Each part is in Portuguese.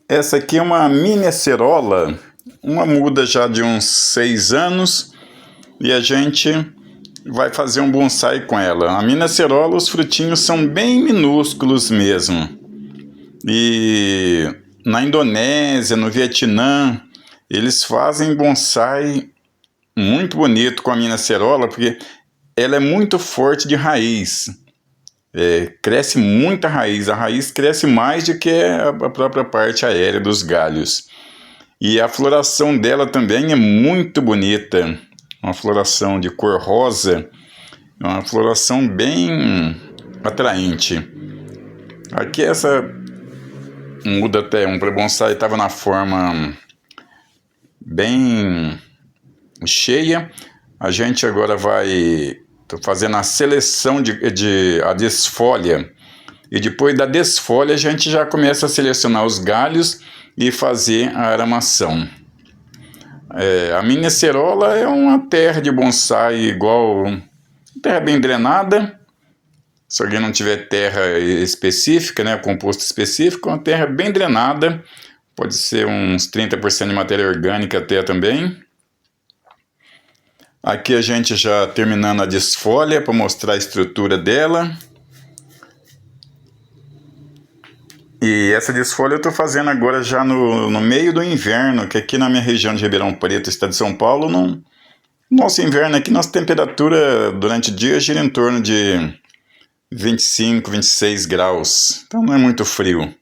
Essa aqui é uma mini acerola, uma muda já de uns 6 anos e a gente vai fazer um bonsai com ela. A mini acerola, os frutinhos são bem minúsculos mesmo. E na Indonésia, no Vietnã, eles fazem bonsai muito bonito com a mini acerola porque ela é muito forte de raiz. Cresce muita raiz, a raiz cresce mais do que a própria parte aérea dos galhos. E a floração dela também é muito bonita, uma floração de cor rosa, uma floração bem atraente. Aqui essa muda até um bonsai estava na forma bem cheia, a gente agora vai... Estou fazendo a seleção a desfolha. E depois da desfolha a gente já começa a selecionar os galhos e fazer a aramação. A mini acerola é uma terra de bonsai igual... Terra bem drenada. Se alguém não tiver terra específica, né, composto específico, uma terra bem drenada. Pode ser uns 30% de matéria orgânica até também. Aqui a gente já terminando a desfolha para mostrar a estrutura dela. E essa desfolha eu estou fazendo agora já no meio do inverno, que aqui na minha região de Ribeirão Preto, estado de São Paulo, nosso inverno aqui, nossa temperatura durante o dia gira em torno de 25, 26 graus. Então não é muito frio.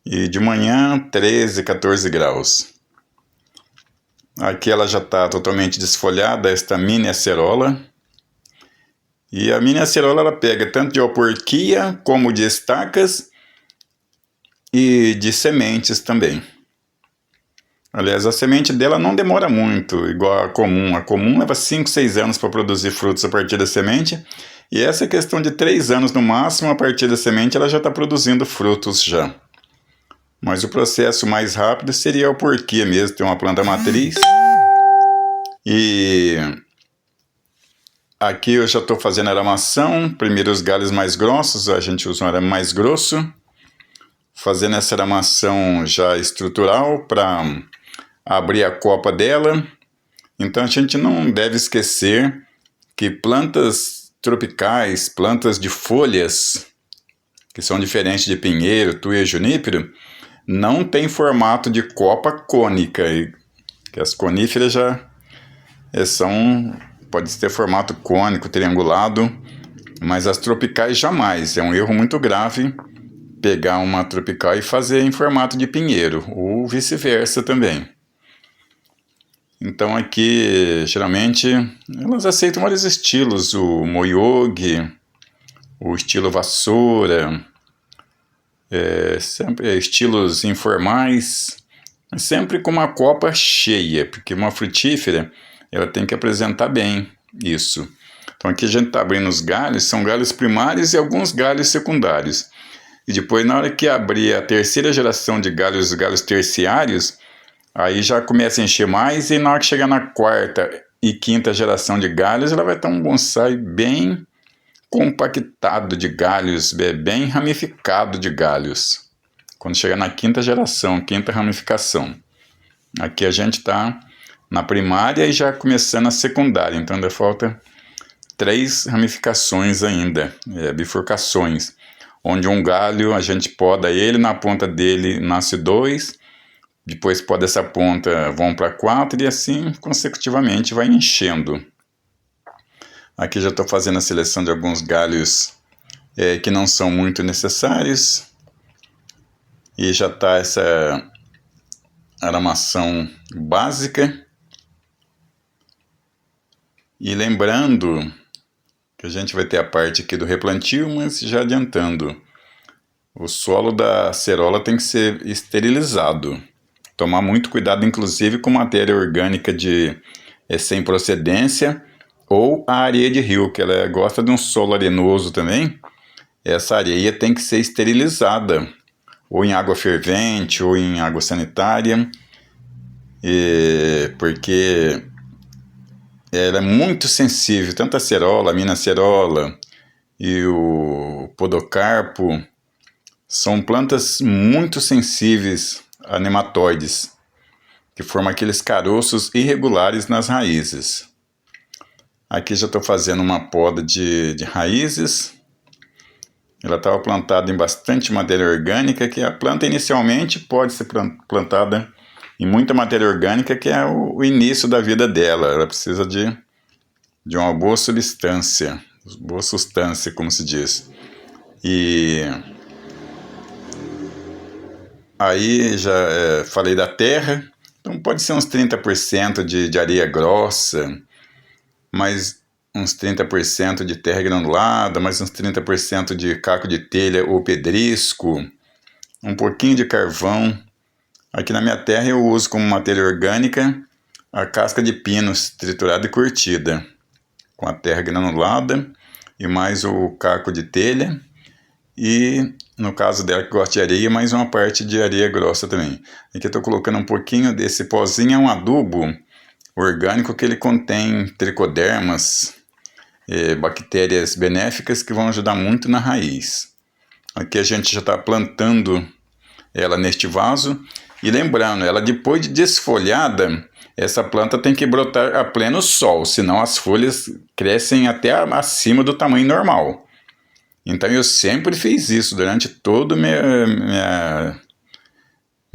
E de manhã 13, 14 graus. Aqui ela já está totalmente desfolhada, esta mini acerola. E a mini acerola ela pega tanto de alporquia como de estacas e de sementes também. Aliás, a semente dela não demora muito, igual a comum. A comum leva 5, 6 anos para produzir frutos a partir da semente. E essa é questão de 3 anos no máximo, a partir da semente ela já está produzindo frutos já. Mas o processo mais rápido seria a alporquia mesmo, ter uma planta matriz. E aqui eu já estou fazendo a aramação. Primeiro os galhos mais grossos, a gente usa um arame mais grosso. Fazendo essa aramação já estrutural para abrir a copa dela. Então a gente não deve esquecer que plantas tropicais, plantas de folhas, que são diferentes de pinheiro, tuia e junípero, não tem formato de copa cônica, que as coníferas já pode ter formato cônico, triangulado, mas as tropicais jamais. É um erro muito grave pegar uma tropical e fazer em formato de pinheiro, ou vice-versa também. Então aqui, geralmente, elas aceitam vários estilos, o moyogi, o estilo vassoura, sempre estilos informais, sempre com uma copa cheia, porque uma frutífera ela tem que apresentar bem isso. Então aqui a gente está abrindo os galhos, são galhos primários e alguns galhos secundários. E depois, na hora que abrir a terceira geração de galhos, os galhos terciários, aí já começa a encher mais, e na hora que chegar na quarta e quinta geração de galhos, ela vai estar um bonsai bem compactado de galhos, bem ramificado de galhos. Quando chegar na quinta geração, quinta ramificação. Aqui a gente está na primária e já começando a secundária, então ainda falta 3 ramificações ainda, bifurcações, onde um galho a gente poda ele, na ponta dele nasce 2, depois poda essa ponta, vão para 4 e assim consecutivamente vai enchendo. Aqui já estou fazendo a seleção de alguns galhos que não são muito necessários. E já está essa aramação básica. E lembrando que a gente vai ter a parte aqui do replantio, mas já adiantando, o solo da acerola tem que ser esterilizado. Tomar muito cuidado, inclusive, com matéria orgânica sem procedência, ou a areia de rio, que ela gosta de um solo arenoso também. Essa areia tem que ser esterilizada, ou em água fervente, ou em água sanitária, porque ela é muito sensível, tanto a acerola, a mina acerola e o podocarpo São plantas muito sensíveis a nematóides, que formam aqueles caroços irregulares nas raízes. Aqui já estou fazendo uma poda de raízes. Ela estava plantada em bastante matéria orgânica, que a planta inicialmente pode ser plantada em muita matéria orgânica, que é o início da vida dela. Ela precisa de uma boa substância, como se diz. E aí já falei da terra, então pode ser uns 30% de areia grossa, mais uns 30% de terra granulada, mais uns 30% de caco de telha ou pedrisco, um pouquinho de carvão. Aqui na minha terra eu uso como matéria orgânica a casca de pinos triturada e curtida, com a terra granulada e mais o caco de telha. E no caso dela que gosta de areia, mais uma parte de areia grossa também. Aqui eu estou colocando um pouquinho desse pozinho, é um adubo orgânico que ele contém tricodermas, bactérias benéficas que vão ajudar muito na raiz. Aqui a gente já está plantando ela neste vaso. E lembrando, ela depois de desfolhada, essa planta tem que brotar a pleno sol, senão as folhas crescem até acima do tamanho normal. Então eu sempre fiz isso durante toda minha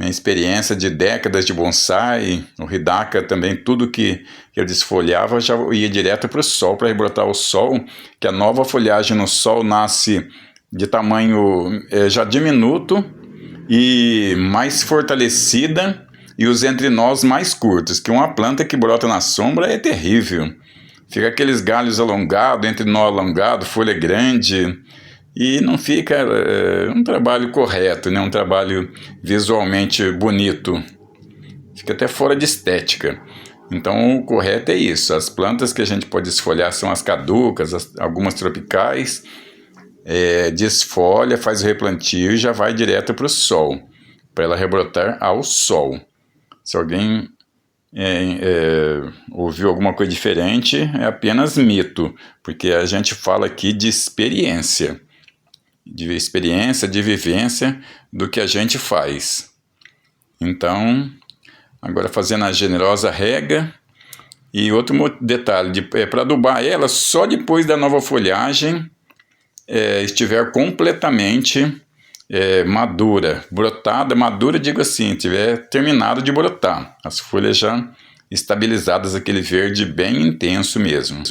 experiência de décadas de bonsai, o Hidaka também, tudo que eu desfolhava já ia direto para o sol, para rebrotar o sol, que a nova folhagem no sol nasce de tamanho já diminuto e mais fortalecida, e os entrinós mais curtos, que uma planta que brota na sombra é terrível. Fica aqueles galhos alongados, entrinó alongado, folha grande, e não fica um trabalho correto, né? Um trabalho visualmente bonito. Fica até fora de estética. Então o correto é isso. As plantas que a gente pode desfolhar são as caducas, algumas tropicais. Desfolha, faz o replantio e já vai direto para o sol, para ela rebrotar ao sol. Se alguém ouviu alguma coisa diferente, é apenas mito, porque a gente fala aqui de experiência, de vivência do que a gente faz. Então, agora fazendo a generosa rega. E outro detalhe, para adubar ela, só depois da nova folhagem estiver completamente madura, brotada, madura digo assim, tiver terminado de brotar, as folhas já estabilizadas, aquele verde bem intenso mesmo.